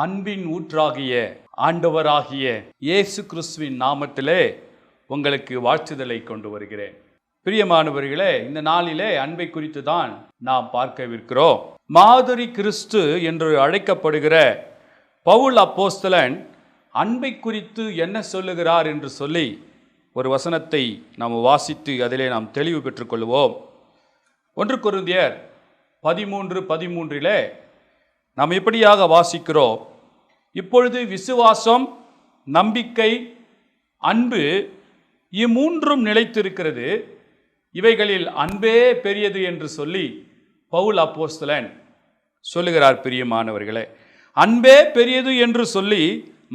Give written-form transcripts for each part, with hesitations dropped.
அன்பின் ஊற்றாகிய ஆண்டவராகிய இயேசு கிறிஸ்துவின் நாமத்திலே உங்களுக்கு வாழ்த்துதலை கொண்டு வருகிறேன். பிரியமானவர்களே, இந்த நாளிலே அன்பை குறித்து தான் நாம் பார்க்கவிருக்கிறோம். மாதிரி கிறிஸ்து என்று அழைக்கப்படுகிற பவுல் அப்போஸ்தலன் அன்பை குறித்து என்ன சொல்லுகிறார் என்று சொல்லி ஒரு வசனத்தை நாம் வாசித்து அதிலே நாம் தெளிவு பெற்றுக்கொள்வோம். 1 கொரிந்தியர் 13:13 நாம் இப்படியாக வாசிக்கிறோம். இப்பொழுது விசுவாசம், நம்பிக்கை, அன்பு இம்மூன்றும் நிலைத்திருக்கிறது, இவைகளில் அன்பே பெரியது என்று சொல்லி பவுல் அப்போஸ்தலன் சொல்லுகிறார். பிரியமானவர்களே, அன்பே பெரியது என்று சொல்லி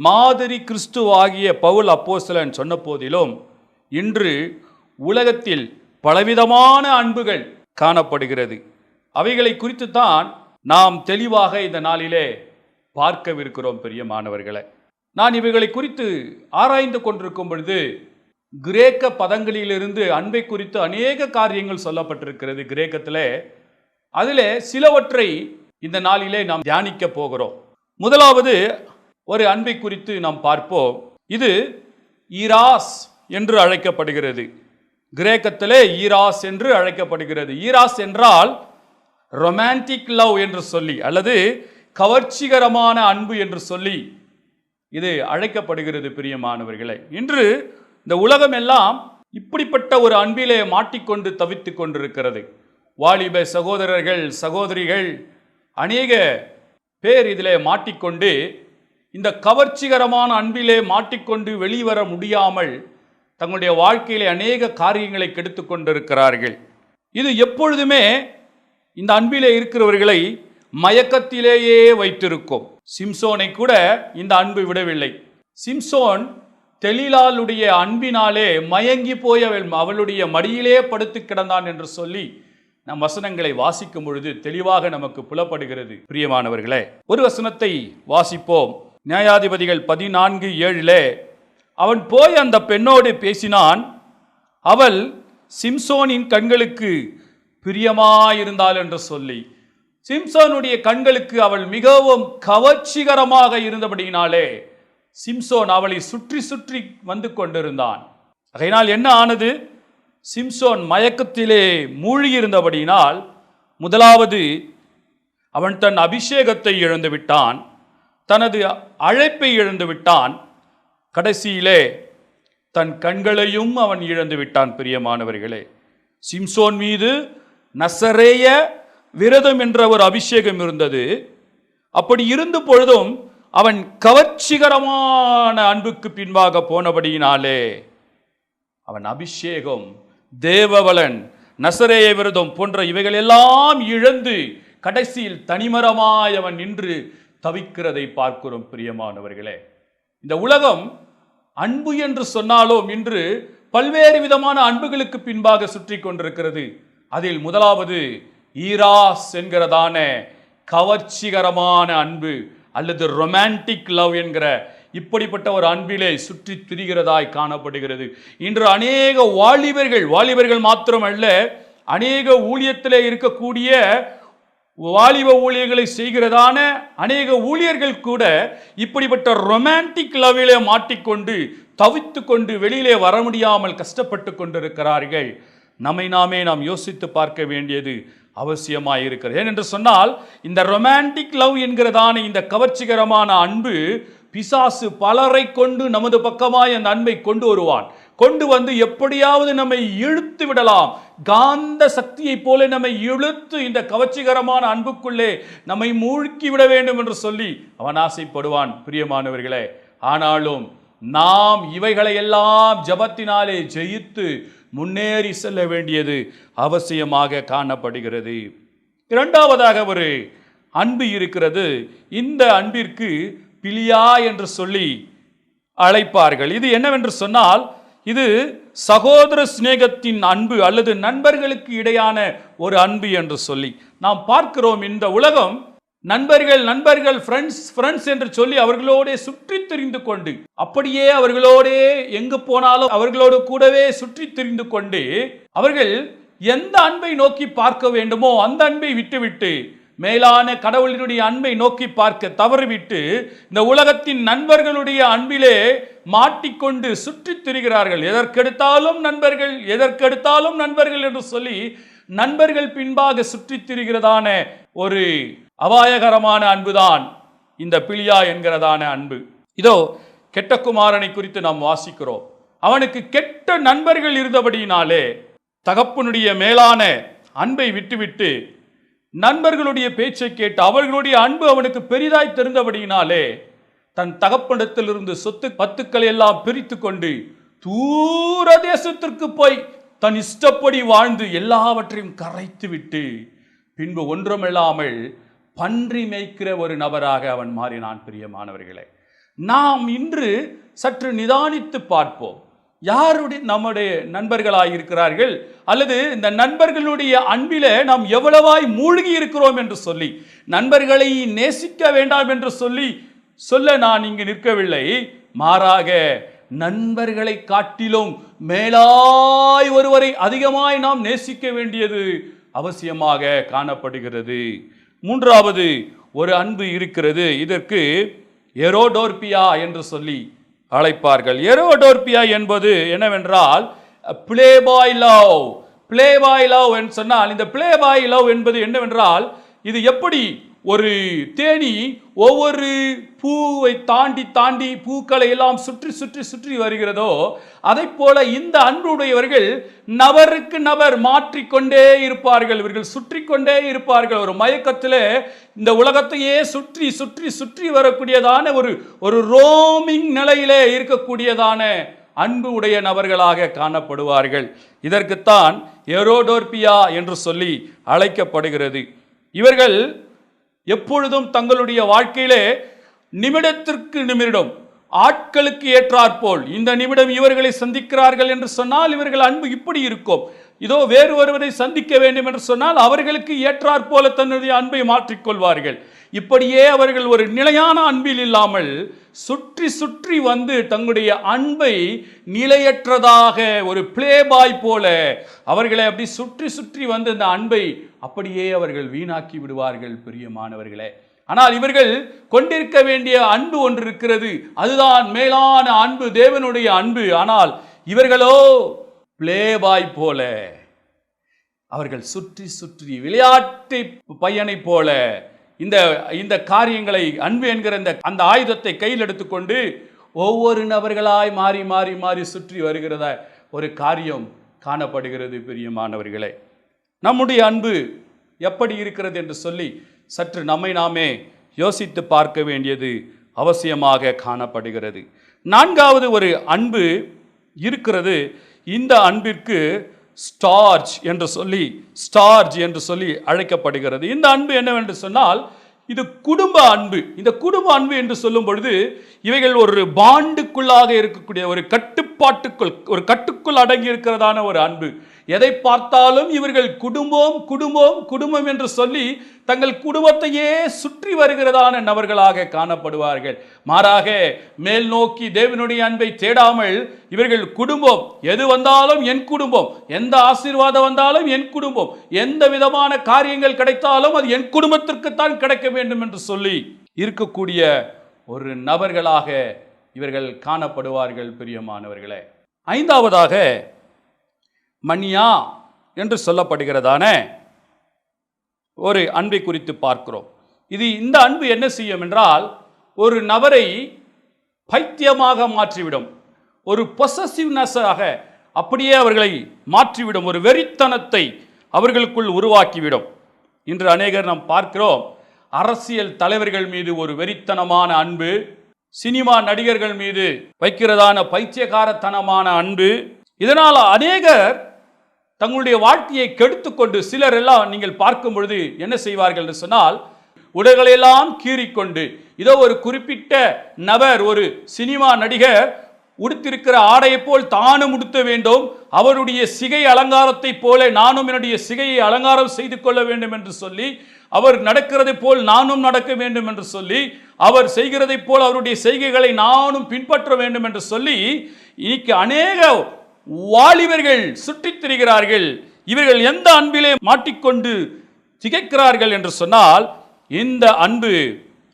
மாதிரி கிறிஸ்துவாகிய பவுல் அப்போஸ்தலன் சொன்ன போதிலும் இன்று உலகத்தில் பலவிதமான அன்புகள் காணப்படுகிறது. அவைகளை குறித்து தான் நாம் தெளிவாக இந்த நாளிலே பார்க்கவிருக்கிறோம். பிரியமானவர்களே, நான் இவைகளை குறித்து ஆராய்ந்து கொண்டிருக்கும் பொழுது கிரேக்க பதங்களிலிருந்து அன்பை குறித்து அநேக காரியங்கள் சொல்லப்பட்டிருக்கிறது கிரேக்கத்திலே. அதிலே சிலவற்றை இந்த நாளிலே நாம் தியானிக்க போகிறோம். முதலாவது ஒரு அன்பை குறித்து நாம் பார்ப்போம். இது ஈராஸ் என்று அழைக்கப்படுகிறது. கிரேக்கத்திலே ஈராஸ் என்று அழைக்கப்படுகிறது. ஈராஸ் என்றால் ரொமான்டிக் லவ் என்று சொல்லி அல்லது கவர்ச்சிகரமான அன்பு என்று சொல்லி இது அழைக்கப்படுகிறது. பிரியமானவர்களே, இன்று இந்த உலகம் எல்லாம் இப்படிப்பட்ட ஒரு அன்பிலே மாட்டிக்கொண்டு தவித்து கொண்டிருக்கிறது. வாலிப சகோதரர்கள், சகோதரிகள் அநேக பேர் இதிலே மாட்டிக்கொண்டு இந்த கவர்ச்சிகரமான அன்பிலே மாட்டிக்கொண்டு வெளிவர முடியாமல் தங்களுடைய வாழ்க்கையிலே அநேக காரியங்களை கெடுத்து கொண்டிருக்கிறார்கள். இது எப்பொழுதுமே இந்த அன்பிலே இருக்கிறவர்களை மயக்கத்திலேயே வைத்திருக்கும். சிம்சோனை கூட இந்த அன்பு விடவில்லை. சிம்சோன் தெலீலாளுடைய அன்பினாலே மயங்கி போய் அவளுடைய மடியிலே படுத்து கிடந்தான் என்று சொல்லி நம் வசனங்களை வாசிக்கும் பொழுது தெளிவாக நமக்கு புலப்படுகிறது. பிரியமானவர்களே, ஒரு வசனத்தை வாசிப்போம். நியாயாதிபதிகள் 14:7 அவன் போய் அந்த பெண்ணோடு பேசினான், அவள் சிம்சோனின் கண்களுக்கு பிரியமாயிருந்தாள் என்று சொல்லி. சிம்சோனுடைய கண்களுக்கு அவள் மிகவும் கவர்ச்சிகரமாக இருந்தபடியினாலே சிம்சோன் அவளை சுற்றி சுற்றி வந்து கொண்டிருந்தான். அதனால் என்ன ஆனது? சிம்சோன் மயக்கத்திலே மூழ்கியிருந்தபடியினால் முதலாவது அவன் தன் அபிஷேகத்தை இழந்து விட்டான், தனது அழைப்பை இழந்து விட்டான், கடைசியிலே தன் கண்களையும் அவன் இழந்து விட்டான். பிரியமானவர்களே, சிம்சோன் மீது நசரேய விரதம் என்ற ஒரு அபிஷேகம் இருந்தது. அப்படி இருந்த பொழுதும் அவன் கவர்ச்சிகரமான அன்புக்கு பின்பாக போனபடியினாலே அவன் அபிஷேகம், தேவவலன், நசரேய விரதம் போன்ற இவைகள் எல்லாம் இழந்து கடைசியில் தனிமரமாய் அவன் நின்று தவிக்கிறதை பார்க்கிறோம். பிரியமானவர்களே, இந்த உலகம் அன்பு என்று சொன்னாலும் இன்று பல்வேறு விதமான அன்புகளுக்கு பின்பாக சுற்றி கொண்டிருக்கிறது. அதில் முதலாவது ஈராஸ் என்கிறதான கவர்ச்சிகரமான அன்பு அல்லது ரொமான்டிக் லவ் என்கிற இப்படிப்பட்ட ஒரு அன்பிலே சுற்றி திரிகிறதாய் காணப்படுகிறது. இன்று அநேக வாலிபர்கள் மாத்திரமல்ல, அநேக ஊழியத்திலே இருக்கக்கூடிய வாலிப ஊழியர்களை செய்கிறதான அநேக ஊழியர்கள் கூட இப்படிப்பட்ட ரொமான்டிக் லவ்விலே மாட்டிக்கொண்டு தவித்து கொண்டு வெளியிலே வர முடியாமல் கஷ்டப்பட்டு கொண்டிருக்கிறார்கள். நாம் யோசித்து பார்க்க வேண்டியது அவசியமாக இருக்கிறது. ஏனென்று சொன்னால் இந்த ரொமான்டிக் லவ் என்கிறதான இந்த கவர்ச்சிகரமான அன்பு பிசாசு பலரை கொண்டு நமது பக்கமாய் அந்த அன்பை கொண்டு வருவான். கொண்டு வந்து எப்படியாவது நம்மை இழுத்து விடலாம், காந்த சக்தியை போல நம்மை இழுத்து இந்த கவர்ச்சிகரமான அன்புக்குள்ளே நம்மை மூழ்கி விட வேண்டும் என்று சொல்லி அவன் ஆசைப்படுவான். பிரியமானவர்களே, ஆனாலும் நாம் இவைகளை எல்லாம் ஜபத்தினாலே ஜெயித்து முன்னேறி செல்ல வேண்டியது அவசியமாக காணப்படுகிறது. இரண்டாவதாக ஒரு அன்பு இருக்கிறது. இந்த அன்பிற்கு பிலியா என்று சொல்லி அழைப்பார்கள். இது என்னவென்று சொன்னால், இது சகோதர சிநேகத்தின் அன்பு அல்லது நண்பர்களுக்கு இடையான ஒரு அன்பு என்று சொல்லி நாம் பார்க்கிறோம். இந்த உலகம் நண்பர்கள் ஃப்ரெண்ட்ஸ் என்று சொல்லி அவர்களோட சுற்றி திரிந்து கொண்டு, அப்படியே அவர்களோடே எங்கு போனாலும் அவர்களோடு கூடவே சுற்றி திரிந்து கொண்டு அவர்கள் எந்த அன்பை நோக்கி பார்க்க வேண்டுமோ அந்த அன்பை விட்டுவிட்டு மேலான கடவுளினுடைய அன்பை நோக்கி பார்க்க தவறிவிட்டு இந்த உலகத்தின் நண்பர்களுடைய அன்பிலே மாட்டிக்கொண்டு சுற்றித் திரிகிறார்கள். எதற்கெடுத்தாலும் நண்பர்கள், எதற்கெடுத்தாலும் நண்பர்கள் என்று சொல்லி நண்பர்கள் பின்பாக சுற்றித் திரிகிறதான ஒரு அபாயகரமான அன்புதான் இந்த பிலியா என்கிறதான அன்பு. இதோ கெட்ட குமாரனை குறித்து நாம் வாசிக்கிறோம். அவனுக்கு கெட்ட நண்பர்கள் இருந்தபடியினாலே தகப்பனுடைய மேலான அன்பை விட்டுவிட்டு நண்பர்களுடைய பேச்சை கேட்டு அவர்களுடைய அன்பு அவனுக்கு பெரிதாய் தெரிந்தபடியினாலே தன் தகப்பனிடத்திலிருந்து சொத்து பத்துக்களை எல்லாம் பிரித்து கொண்டு தூர தேசத்திற்கு போய் தன் இஷ்டப்படி வாழ்ந்து எல்லாவற்றையும் கரைத்து விட்டு பின்பு ஒன்றுமில்லாமல் பன்றி மேய்க்கிற ஒரு நபராக அவன் மாறினான். பிரியமானவர்களே, நாம் இன்று சற்று நிதானித்து பார்ப்போம். யாருடைய நம்முடைய நண்பர்களாய் இருக்கிறார்கள், அல்லது இந்த நண்பர்களுடைய அன்பில நாம் எவ்வளவாய் மூழ்கி இருக்கிறோம் என்று சொல்லி, நண்பர்களை நேசிக்க வேண்டாம் என்று சொல்ல நான் இங்கு நிற்கவில்லை. மாறாக நண்பர்களை காட்டிலும் மேலாய் ஒருவரை அதிகமாய் நாம் நேசிக்க வேண்டியது அவசியமாக காணப்படுகிறது. மூன்றாவது ஒரு அன்பு இருக்கிறது. இதற்கு எரோடோர்பியா என்று சொல்லி அழைப்பார்கள். எரோடோர்பியா என்பது என்னவென்றால் play bye love. Play bye love என்று சொன்னால், இந்த பிளே பாய் லவ் என்பது என்னவென்றால், இது எப்படி ஒரு தேனி ஒவ்வொரு பூவை தாண்டி தாண்டி பூக்களை எல்லாம் சுற்றி சுற்றி சுற்றி வருகிறதோ, அதை போல இந்த அன்புடையவர்கள் நபருக்கு நபர் மாற்றிக்கொண்டே இருப்பார்கள். இவர்கள் சுற்றி கொண்டே இருப்பார்கள். ஒரு மயக்கத்தில் இந்த உலகத்தையே சுற்றி சுற்றி சுற்றி வரக்கூடியதான ஒரு ரோமிங் நிலையிலே இருக்கக்கூடியதான அன்பு உடைய நபர்களாக காணப்படுவார்கள். இதற்குத்தான் எரோடோர்பியா என்று சொல்லி அழைக்கப்படுகிறது. இவர்கள் எப்பொழுதும் தங்களுடைய வாழ்க்கையிலே நிமிடத்திற்கு நிமிடம் ஆட்களுக்கு ஏற்றாற்போல் இந்த நிமிடம் இவர்களை சந்திக்கிறார்கள் என்று சொன்னால் இவர்கள் அன்பு இப்படி இருக்கும். இதோ வேறு ஒருவரை சந்திக்க வேண்டும் என்று சொன்னால் அவர்களுக்கு ஏற்றாற்போல தன்னுடைய அன்பை மாற்றிக்கொள்வார்கள். இப்படியே அவர்கள் ஒரு நிலையான அன்பில் இல்லாமல் சுற்றி சுற்றி வந்து தங்களுடைய அன்பை நிலையற்றதாக ஒரு பிளே பாய் போல அவர்களை அப்படி சுற்றி சுற்றி வந்து அந்த அன்பை அப்படியே அவர்கள் வீணாக்கி விடுவார்கள். பிரியமானவர்களே, ஆனால் இவர்கள் கொண்டிருக்க வேண்டிய அன்பு ஒன்று இருக்கிறது. அதுதான் மேலான அன்பு, தேவனுடைய அன்பு. ஆனால் இவர்களோ பிளே பாய் போல அவர்கள் சுற்றி சுற்றி விளையாட்டு பையனை போல இந்த காரியங்களை, அன்பு என்கிற அந்த ஆயுதத்தை கையில் எடுத்துக்கொண்டு ஒவ்வொரு நபர்களாய் மாறி மாறி மாறி சுற்றி வருகிறத ஒரு காரியம் காணப்படுகிறது. பிரியமானவர்களே, நம்முடைய அன்பு எப்படி இருக்கிறது என்று சொல்லி சற்று நம்மை நாமே யோசித்து பார்க்க வேண்டியது அவசியமாக காணப்படுகிறது. நான்காவது ஒரு அன்பு இருக்கிறது. இந்த அன்பிற்கு ஸ்டார்ஜ் என்று சொல்லி அழைக்கப்படுகிறது. இந்த அன்பு என்னவென்று சொன்னால், இது குடும்ப அன்பு. இந்த குடும்ப அன்பு என்று சொல்லும் பொழுது இவைகள் ஒரு பாண்டுக்குள்ளாக இருக்கக்கூடிய ஒரு கட்டுக்குள் அடங்கி இருக்கிறதான ஒரு அன்பு. எதை பார்த்தாலும் இவர்கள் குடும்பம் குடும்பம் குடும்பம் என்று சொல்லி தங்கள் குடும்பத்தையே சுற்றி வருகிறதான நபர்களாக காணப்படுவார்கள். மாறாக மேல் நோக்கி தேவனுடைய அன்பை தேடாமல் இவர்கள் குடும்பம், எது வந்தாலும் என் குடும்பம், எந்த ஆசீர்வாதம் வந்தாலும் என் குடும்பம், எந்த விதமான காரியங்கள் கிடைத்தாலும் அது என் குடும்பத்திற்குத்தான் கிடைக்க வேண்டும் என்று சொல்லி இருக்கக்கூடிய ஒரு நபர்களாக இவர்கள் காணப்படுவார்கள். பிரியமானவர்களே, ஐந்தாவதாக மணியா என்று சொல்லப்படுகிறதான ஒரு அன்பை குறித்து பார்க்கிறோம். இந்த அன்பு என்ன செய்யும் என்றால், ஒரு நபரை பைத்தியமாக மாற்றிவிடும், ஒரு பொசசிவ்னஸாக அப்படியே அவர்களை மாற்றிவிடும், ஒரு வெறித்தனத்தை அவர்களுக்குள் உருவாக்கிவிடும். இன்று அநேகர் நாம் பார்க்கிறோம், அரசியல் தலைவர்கள் மீது ஒரு வெறித்தனமான அன்பு, சினிமா நடிகர்கள் மீது வைக்கிறதான பைத்தியகாரத்தனமான அன்பு. இதனால் அநேகர் தங்களுடைய வாழ்க்கையை கெடுத்துக்கொண்டு, சிலர் எல்லாம் நீங்கள் பார்க்கும் பொழுது என்ன செய்வார்கள் என்று சொன்னால், உடைகளெல்லாம் கீறிக்கொண்டு, இதோ ஒரு குறிப்பிட்ட நபர், ஒரு சினிமா நடிகர் உடுத்திருக்கிற ஆடையை போல் தானும் உடுத்த வேண்டும், அவருடைய சிகை அலங்காரத்தை போல நானும் என்னுடைய சிகையை அலங்காரம் செய்து கொள்ள வேண்டும் என்று சொல்லி, அவர் நடக்கிறதை போல் நானும் நடக்க வேண்டும் என்று சொல்லி, அவர் செய்கிறதை போல் அவருடைய செய்கைகளை நானும் பின்பற்ற வேண்டும் என்று சொல்லி இன்னைக்கு அநேக வாலிபர்கள் சுற்றித் திரிகிறார்கள். இவர்கள் எந்த அன்பிலே மாட்டிக்கொண்டு திகைக்கிறார்கள் என்று சொன்னால், இந்த அன்பு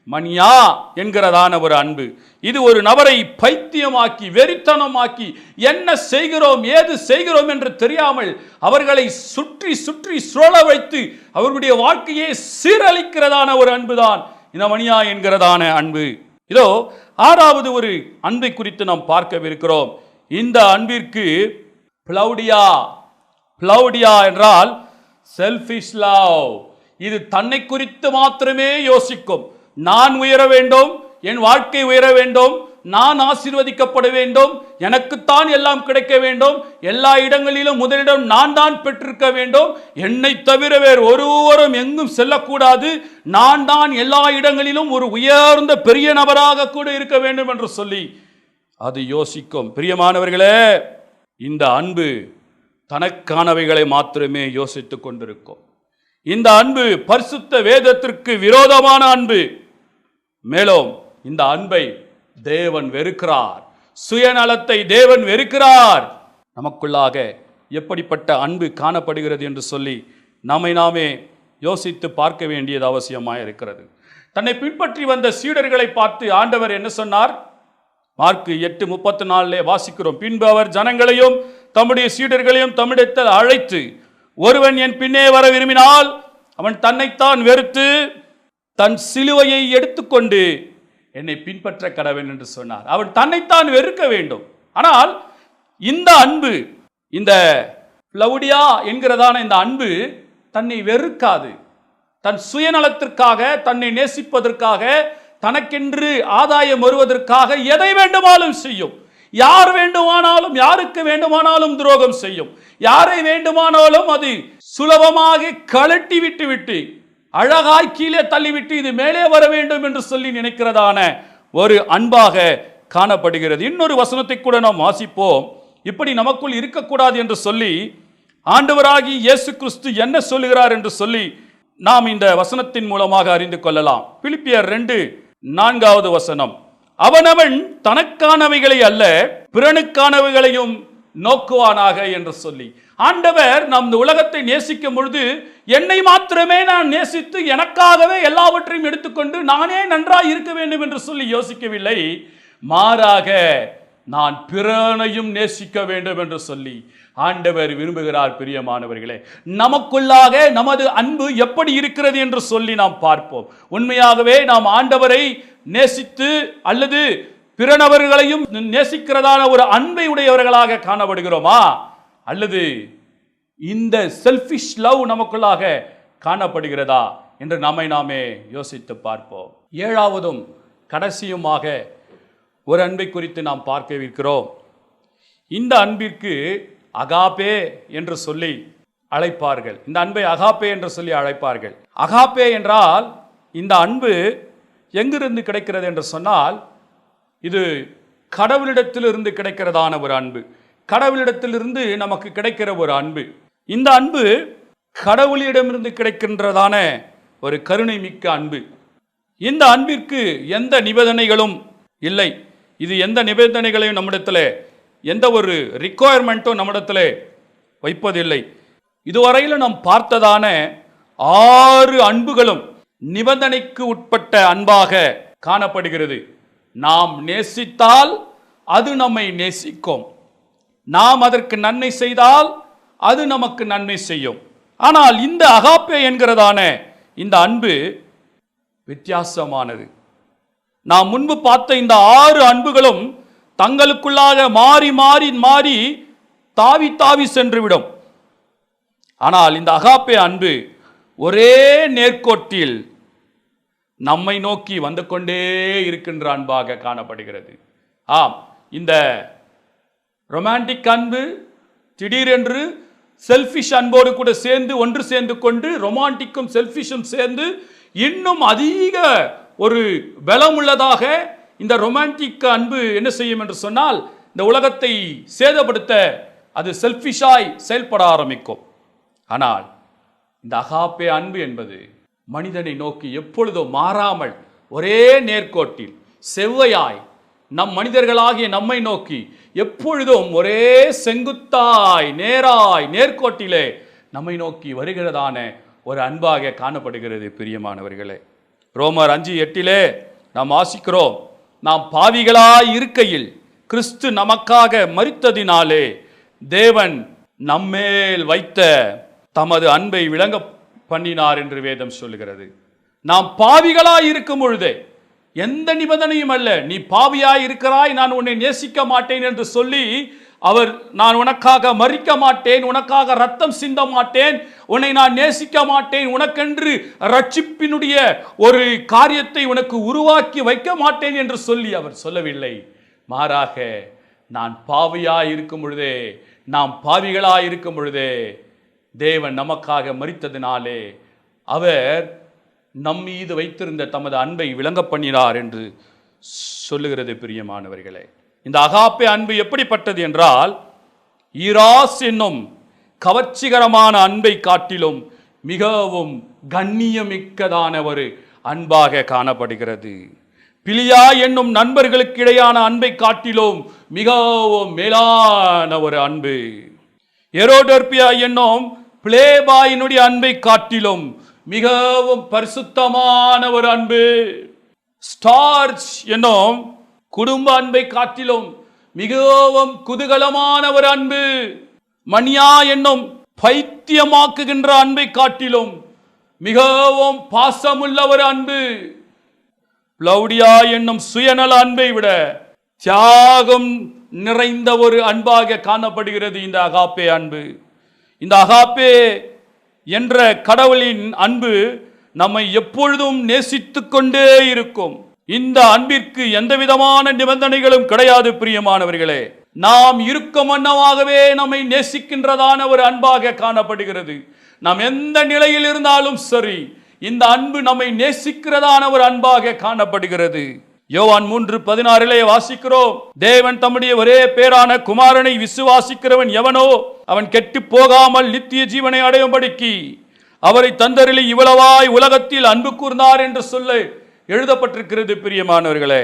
மணியா என்கிறதான ஒரு அன்பு, இது ஒரு நபரை பைத்தியமாக்கி வெறித்தனமாக்கி என்ன செய்கிறோம் ஏது செய்கிறோம் என்று தெரியாமல் அவர்களை சுற்றி சுற்றி சுழல வைத்து அவர்களுடைய வாழ்க்கையை சீரழிக்கிறதான ஒரு அன்புதான் இந்த மணியா என்கிறதான அன்பு. இதோ ஆறாவது ஒரு அன்பை குறித்து நாம் பார்க்கவிருக்கிறோம். இந்த அன்பிற்கு பிளவுடியா. பிளவுடியா என்றால் செல்ஃபிஷ் லவ். இது தன்னை குறித்து மாத்திரமே யோசிக்கும். நான் உயர வேண்டும், என் வாழ்க்கை உயர வேண்டும், நான் ஆசீர்வதிக்கப்பட வேண்டும், எனக்குத்தான் எல்லாம் கிடைக்க வேண்டும், எல்லா இடங்களிலும் முதலிடம் நான் தான் பெற்றிருக்க வேண்டும், என்னை தவிர வேறு ஒருவரும் எங்கும் செல்லக்கூடாது, நான் தான் எல்லா இடங்களிலும் ஒரு உயர்ந்த பெரிய நபராக கூட இருக்க வேண்டும் என்று சொல்லி அது யோசிக்கும். பிரியமானவர்களே, இந்த அன்பு தனக்கானவைகளை மாத்திரமே யோசித்துக் கொண்டிருக்கும். இந்த அன்பு பரிசுத்த வேதத்திற்கு விரோதமான அன்பு. மேலும் இந்த அன்பை தேவன் வெறுக்கிறார். சுயநலத்தை தேவன் வெறுக்கிறார். நமக்குள்ளாக எப்படிப்பட்ட அன்பு காணப்படுகிறது என்று சொல்லி நம்மை நாமே யோசித்து பார்க்க வேண்டியது அவசியமாக இருக்கிறது. தன்னை பின்பற்றி வந்த சீடர்களை பார்த்து ஆண்டவர் என்ன சொன்னார்? மார்க்கு 8:34 வாசிக்கிறோம். பின்பு அவர் ஜனங்களையும் தம்முடைய சீடர்களையும் தம்மிடத்தில் அழைத்து, ஒருவன் என் பின்னே வர விரும்பினால் அவன் தன்னைத்தான் வெறுத்து தன் சிலுவையை எடுத்துக்கொண்டு என்னை பின்பற்ற கடவன் என்று சொன்னார். அவன் தன்னைத்தான் வெறுக்க வேண்டும். ஆனால் இந்த அன்பு, இந்த பிளவுடியா என்கிறதான இந்த அன்பு தன்னை வெறுக்காது. தன் சுயநலத்திற்காக, தன்னை நேசிப்பதற்காக, தனக்கென்று ஆதாயம் வருவதற்காக எதை வேண்டுமானாலும் செய்யும். யார் வேண்டுமானாலும், யாருக்கு வேண்டுமானாலும் துரோகம் செய்யும். யாரை வேண்டுமானாலும் அது சுலபமாக கழட்டி விட்டு அழகாய் கீழே தள்ளிவிட்டு இது மேலே வர வேண்டும் என்று சொல்லி நினைக்கிறதான ஒரு அன்பாக காணப்படுகிறது. இன்னொரு வசனத்தை கூட நாம் வாசிப்போம். இப்படி நமக்குள் இருக்கக்கூடாது என்று சொல்லி ஆண்டவராகி இயேசு கிறிஸ்து என்ன சொல்லுகிறார் என்று சொல்லி நாம் இந்த வசனத்தின் மூலமாக அறிந்து கொள்ளலாம். பிலிப்பியர் 2:4 வசனம், அவனவன் தனக்கானவைகளை அல்ல பிறனுக்கானவைகளையும் நோக்குவானாக என்று சொல்லி, ஆண்டவர் நம் இந்த உலகத்தை நேசிக்கும் பொழுது என்னை மாத்திரமே நான் நேசித்து எனக்காகவே எல்லாவற்றையும் எடுத்துக்கொண்டு நானே நன்றாய் இருக்க வேண்டும் என்று சொல்லி யோசிக்கவில்லை. மாறாக நான் பிறனையும் நேசிக்க வேண்டும் என்று சொல்லி ஆண்டவர் விரும்புகிறார். பிரியமானவர்களே, நமக்குள்ளாக நமது அன்பு எப்படி இருக்கிறது என்று சொல்லி நாம் பார்ப்போம். உண்மையாகவே நாம் ஆண்டவரை நேசித்து அல்லது பிறனவர்களையும் நேசிக்கிறதான ஒரு அன்பை உடையவர்களாக காணப்படுகிறோமா, அல்லது இந்த செல்ஃபிஷ் லவ் நமக்குள்ளாக காணப்படுகிறதா என்று நம்மை நாமே யோசித்து பார்ப்போம். ஏழாவதும் கடைசியுமாக ஒரு அன்பை குறித்து நாம் பார்க்கவிருக்கிறோம். இந்த அன்பிற்கு அகாப்பே என்று சொல்லி அழைப்பார்கள். இந்த அன்பை அகாப்பே என்று சொல்லி அழைப்பார்கள். அகாப்பே என்றால் இந்த அன்பு எங்கிருந்து கிடைக்கிறது என்று சொன்னால், இது கடவுளிடத்திலிருந்து கிடைக்கிறதான ஒரு அன்பு. கடவுளிடத்திலிருந்து நமக்கு கிடைக்கிற ஒரு அன்பு. இந்த அன்பு கடவுளிடமிருந்து கிடைக்கின்றதான ஒரு கருணை மிக்க அன்பு. இந்த அன்பிற்கு எந்த நிபந்தனைகளும் இல்லை. இது எந்த நிபந்தனைகளையும் நம்மிடத்தில், எந்த ஒரு ரிக்குவயர்மெண்ட்டும் நம்மிடத்தில் வைப்பதில்லை. இதுவரையில் நாம் பார்த்ததான 6 அன்புகளும் நிபந்தனைக்கு உட்பட்ட அன்பாக காணப்படுகிறது. நாம் நேசித்தால் அது நம்மை நேசிக்கும், நாம் அதற்கு நன்மை செய்தால் அது நமக்கு நன்மை செய்யும். ஆனால் இந்த அகாப்பே என்கிறதான இந்த அன்பு வித்தியாசமானது. நாம் முன்பு பார்த்த இந்த 6 அன்புகளும் தங்களுக்குள்ளாக மாறி மாறி மாறி தாவி தாவி சென்றுவிடும். ஆனால் இந்த அகாப்பே அன்பு ஒரே நேர்கோட்டில் நம்மை நோக்கி வந்து கொண்டே இருக்கின்ற அன்பாக காணப்படுகிறது. ஆம், இந்த ரொமான்டிக் அன்பு திடீரென்று செல்ஃபிஷ் அன்போடு கூட சேர்ந்து ஒன்று சேர்ந்து கொண்டு ரொமான்டிக்கும் செல்ஃபிஷும் சேர்ந்து இன்னும் அதிக ஒரு பலமுள்ளதாக இந்த ரொமான்டிக் அன்பு என்ன செய்யும் என்று சொன்னால், இந்த உலகத்தை சேதப்படுத்த அது செல்ஃபிஷாய் செயல்பட ஆரம்பிக்கும். ஆனால் இந்த அகாப்பே அன்பு என்பது மனிதனை நோக்கி எப்பொழுதும் மாறாமல் ஒரே நேர்கோட்டில் செவ்வையாய் நம் மனிதர்களாகிய நம்மை நோக்கி எப்பொழுதும் ஒரே செங்குத்தாய் நேராய் நேர்கோட்டிலே நம்மை நோக்கி வருகிறதான ஒரு அன்பாக காணப்படுகிறது பிரியமானவர்களே. ரோமர் 5:8 நாம் வாசிக்கிறோம், நாம் பாவிகளாய் இருக்கையில் கிறிஸ்து நமக்காக மரித்ததினாலே தேவன் நம்மேல் வைத்த தமது அன்பை விளங்க பண்ணினார் என்று வேதம் சொல்லுகிறது. நாம் பாவிகளாய் இருக்கும் பொழுதே, எந்த நிபந்தனையும் அல்ல, நீ பாவியாய் இருக்கிறாய், நான் உன்னை நேசிக்க மாட்டேன் என்று சொல்லி அவர், நான் உனக்காக மரிக்க மாட்டேன், உனக்காக ரத்தம் சிந்த மாட்டேன், உன்னை நான் நேசிக்க மாட்டேன், உனக்கென்று ரட்சிப்பினுடைய ஒரு காரியத்தை உனக்கு உருவாக்கி வைக்க மாட்டேன் என்று சொல்லி அவர் சொல்லவில்லை. மாறாக, நான் பாவியாய் இருக்கும் பொழுதே, நாம் பாவிகளாய் இருக்கும் பொழுதே தேவன் நமக்காக மரித்ததினாலே அவர் நம் மீது வைத்திருந்த தமது அன்பை விளங்க பண்ணினார் என்று சொல்லுகிறது பிரியமானவர்களே. இந்த அகாப்பே அன்பு எப்படிப்பட்டது என்றால், ஈராஸ் என்னும் கவர்ச்சிகரமான அன்பை காட்டிலும் மிகவும் கண்ணியமிக்கதான ஒரு அன்பாக காணப்படுகிறது. பிலியா என்னும் நண்பர்களுக்கு இடையான அன்பை காட்டிலும் மிகவும் மேலான ஒரு அன்பு. எரோடர்பியா என்னும் பிளேபாயினுடைய அன்பை காட்டிலும் மிகவும் பரிசுத்தமான ஒரு அன்பு. ஸ்டார்ச் என்னும் குடும்ப அன்பை காட்டிலும் மிகவும் குதூகலமான ஒரு அன்பு. மணியா என்னும் பைத்தியமாக்குகின்ற அன்பை காட்டிலும் மிகவும் பாசமுள்ள ஒரு அன்பு. லவுடியா என்னும் சுயநல அன்பை விட தியாகம் நிறைந்த ஒரு அன்பாக காணப்படுகிறது இந்த அகாப்பே அன்பு. இந்த அகாப்பே என்ற கடவுளின் அன்பு நம்மை எப்பொழுதும் நேசித்துக் கொண்டே இருக்கும். இந்த அன்பிற்கு எந்த விதமான நிபந்தனைகளும் கிடையாது பிரியமானவர்களே. நாம் இருக்கும் வண்ணமாகவே நம்மை நேசிக்கின்றதான ஒரு அன்பாக காணப்படுகிறது. நாம் எந்த நிலையில் இருந்தாலும் சரி, இந்த அன்பு நம்மை நேசிக்கிறதான ஒரு அன்பாக காணப்படுகிறது. யோவான் 3:16 வாசிக்கிறோம், தேவன் தம்முடைய ஒரே பேரான குமாரனை விசுவாசிக்கிறவன் எவனோ அவன் கெட்டு போகாமல் நித்திய ஜீவனை அடையும்படிக்கு அவரை தந்தருளி இவ்வளவாய் உலகத்தில் அன்பு கூர்ந்தார் என்று சொல்ல எழுதப்பட்டிருக்கிறது பிரியமானவர்களே.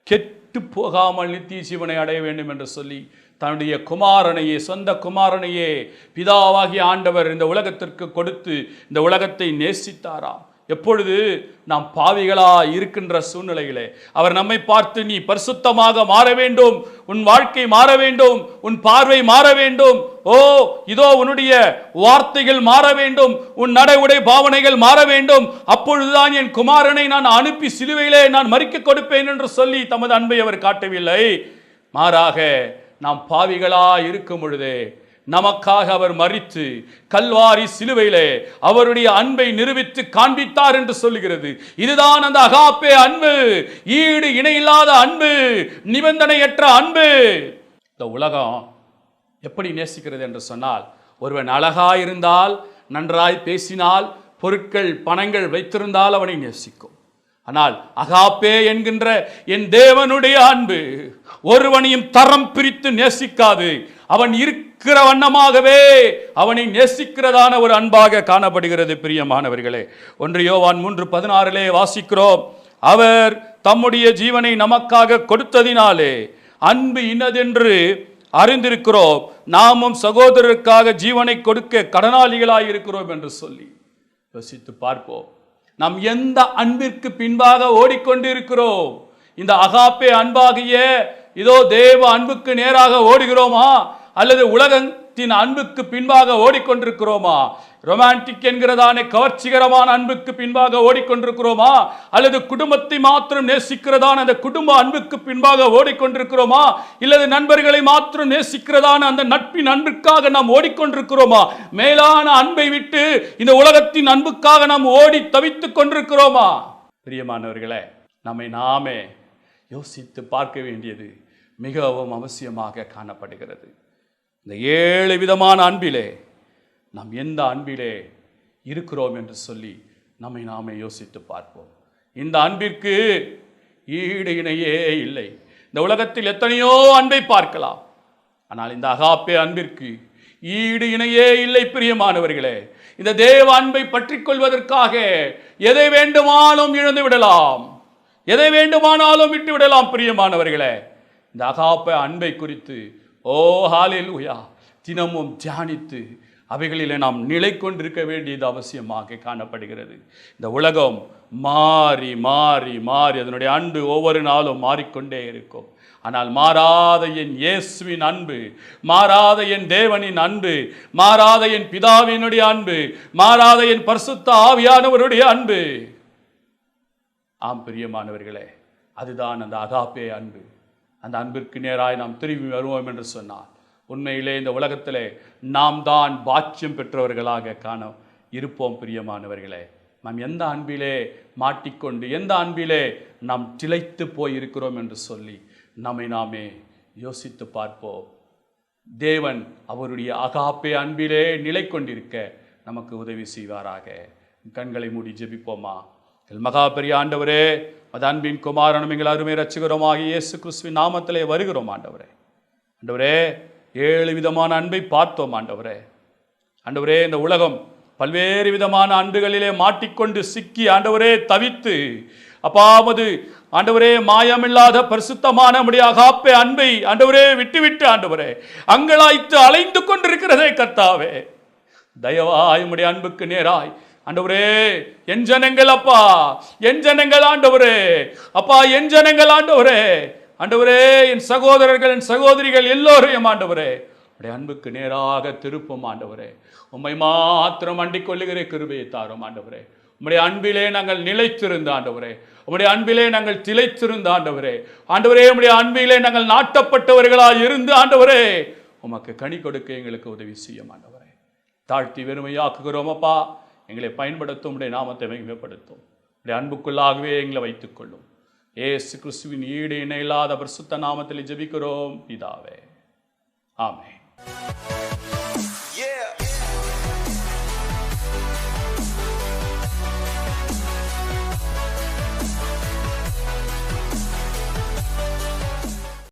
கெட்டு போகாமல் நித்திய ஜீவனை அடைய வேண்டும் என்று சொல்லி தன்னுடைய குமாரனையே, சொந்த குமாரனையே பிதாவாகிய ஆண்டவர் இந்த உலகத்திற்கு கொடுத்து இந்த உலகத்தை நேசித்தாராம். எப்பொழுது நாம் பாவிகளா இருக்கின்ற சூழ்நிலையிலே அவர் நம்மை பார்த்து, நீ பரிசுத்தமாக மாற வேண்டும், உன் வாழ்க்கை மாற வேண்டும், உன் பார்வை மாற வேண்டும், ஓ இதோ உன்னுடைய வார்த்தைகள் மாற வேண்டும், உன் நடை உடை பாவனைகள் மாற வேண்டும், அப்பொழுதுதான் என் குமாரனை நான் அனுப்பி சிலுவையிலே நான் மரிக்க கொடுப்பேன் என்று சொல்லி தமது அன்பை அவர் காட்டவில்லை. மாறாக, நாம் பாவிகளா இருக்கும் பொழுதே நமக்காக அவர் மரித்து கல்வாரி சிலுவையிலே அவருடைய அன்பை நிரூபித்து காண்பித்தார் என்று சொல்லுகிறது. இதுதான் அந்த அகாப்பே அன்பு, ஈடு இணையில்லாத அன்பு, நிபந்தனையற்ற அன்பு. இந்த உலகம் எப்படி நேசிக்கிறது என்று சொன்னால், ஒருவன் அழகாயிருந்தால், நன்றாய் பேசினால், பொருட்கள் பணங்கள் வைத்திருந்தால் அவனை நேசிக்கும். ஆனால் அகாப்பே என்கின்ற என் தேவனுடைய அன்பு ஒருவனையும் தரம் பிரித்து நேசிக்காது. அவன் இருக்கிற வண்ணமாகவே அவனை நேசிக்கிறதான ஒரு அன்பாக காணப்படுகிறது பிரியமானவர்களே. 1 யோவான் 3:16 வாசிக்கிறோம், அவர் தம்முடைய ஜீவனை நமக்காக கொடுத்ததினாலே அன்பு இன்னதென்று அறிந்திருக்கிறோம், நாமும் சகோதரருக்காக ஜீவனை கொடுக்க கடனாளிகளாய் இருக்கிறோம் என்று சொல்லி யோசித்து பார்ப்போம். நாம் எந்த அன்பிற்கு பின்பாக ஓடிக்கொண்டிருக்கிறோம்? இந்த அகாப்பே அன்பாகிய இதோ தேவ அன்புக்கு நேராக ஓடுகிறோமா, அல்லது உலகத்தின் அன்புக்கு பின்பாக ஓடிக்கொண்டிருக்கிறோமா? ரொமான்டிக் என்கிறதான கவர்ச்சிகரமான அன்புக்கு பின்பாக ஓடிக்கொண்டிருக்கிறோமா, அல்லது குடும்பத்தை மாத்திரம் நேசிக்கிறதான அந்த குடும்ப அன்புக்கு பின்பாக ஓடிக்கொண்டிருக்கிறோமா, இல்லது நண்பர்களை மாத்திரம் நேசிக்கிறதான அந்த நட்பின் அன்புக்காக நாம் ஓடிக்கொண்டிருக்கிறோமா? மேலான அன்பை விட்டு இந்த உலகத்தின் அன்புக்காக நாம் ஓடி தவித்துக் கொண்டிருக்கிறோமா? பிரியமானவர்களே, நம்மை நாமே யோசித்து பார்க்க வேண்டியது மிகவும் அவசியமாக காணப்படுகிறது. இந்த 7 விதமான அன்பிலே நாம் எந்த அன்பிலே இருக்கிறோம் என்று சொல்லி நம்மை நாமே யோசித்து பார்ப்போம். இந்த அன்பிற்கு ஈடு இணையே இல்லை. இந்த உலகத்தில் எத்தனையோ அன்பை பார்க்கலாம், ஆனால் இந்த அகாப்பே அன்பிற்கு ஈடு இணையே இல்லை பிரியமானவர்களே. இந்த தேவ அன்பை பற்றிக் கொள்வதற்காக எதை வேண்டுமானாலும் இழந்து விடலாம், எதை வேண்டுமானாலும் விட்டு விடலாம் பிரியமானவர்களே. இந்த அகாப்பே அன்பை குறித்து ஓ ஹalleluya தினமும் தியானித்து அவைகளிலே நாம் நிலை கொண்டிருக்க வேண்டியது அவசியமாக காணப்படுகிறது. இந்த உலகம் மாறி மாறி மாறி அதனுடைய அன்பு ஒவ்வொரு நாளும் மாறிக்கொண்டே இருக்கும். ஆனால் மாறாத என் இயேசுவின் அன்பு, மாறாத என் தேவனின் அன்பு, மாறாத என் பிதாவினுடைய அன்பு, மாறாத என் பரிசுத்த ஆவியானவருடைய அன்பு, ஆம் பிரியமானவர்களே, அதுதான் அந்த அகாப்பே அன்பு. அந்த அன்பிற்கு நேராய் நாம் திரும்பி வருவோம் என்று சொன்னார். உண்மையிலே இந்த உலகத்திலே நாம் தான் பாக்கியம் பெற்றவர்களாக காண இருப்போம். பிரியமானவர்களே, நாம் எந்த அன்பிலே மாட்டிக்கொண்டு எந்த அன்பிலே நாம் திளைத்து போய் இருக்கிறோம் என்று சொல்லி நம்மை நாமே யோசித்து பார்ப்போம். தேவன் அவருடைய அகாப்பே அன்பிலே நிலை கொண்டிருக்க நமக்கு உதவி செய்வாராக. கண்களை மூடி ஜெபிப்போமா. மகா பெரிய ஆண்டவரே, அது அன்பின் குமாரனும் எங்கள் அருமை இரட்சகருமாகிய இயேசு கிறிஸ்துவின் நாமத்திலே வருகிறோம் ஆண்டவரே. ஆண்டவரே, 7 விதமான அன்பை பார்த்தோம் ஆண்டவரே. ஆண்டவரே, இந்த உலகம் பல்வேறு விதமான அன்புகளிலே மாட்டிக்கொண்டு சிக்கி ஆண்டவரே தவித்து அப்பாவது ஆண்டவரே மாயமில்லாத பரிசுத்தமான நம்முடைய அகாப்பே அன்பை ஆண்டவரே விட்டு ஆண்டவரே அங்கலாய்த்து அலைந்து கொண்டிருக்கிறதே கர்த்தாவே, தயவாய் உம்முடைய அன்புக்கு நேராய் ஆண்டவரே, என் ஜனங்கள் அப்பா, என் ஜனங்கள் ஆண்டவரே, அப்பா என் ஜனங்கள் ஆண்டவரே, ஆண்டவரே என் சகோதரர்கள் என் சகோதரிகள் எல்லோரையும் ஆண்டவரே உடைய அன்புக்கு நேராக திருப்பும் ஆண்டவரே. உம்மை மாத்திரம் அண்டிக் கொள்ளுகிற கிருபையை தாரும் ஆண்டவரே. உம்முடைய அன்பிலே நாங்கள் நிலைத்திருந்த ஆண்டவரே, உம்முடைய அன்பிலே நாங்கள் திளைத்திருந்த ஆண்டவரே, ஆண்டவரே உம்முடைய அன்பிலே நாங்கள் நாட்டப்பட்டவர்களாக இருந்து ஆண்டவரே உமக்கு கனி கொடுக்க எங்களுக்கு உதவி செய்யும் ஆண்டவரே. தாழ்த்தி வெறுமையாக்குகிறோம் அப்பா. எங்களை பயன்படுத்தும், உடைய நாமத்தை மகிமைப்படுத்தும், உடைய அன்புக்குள்ளாகவே எங்களை வைத்துக் கொள்ளும். இயேசு கிறிஸ்துவின் ஈடு இணையில்லாத பரிசுத்த நாமத்தில் ஜெபிக்கிறோம் பிதாவே, ஆமென்.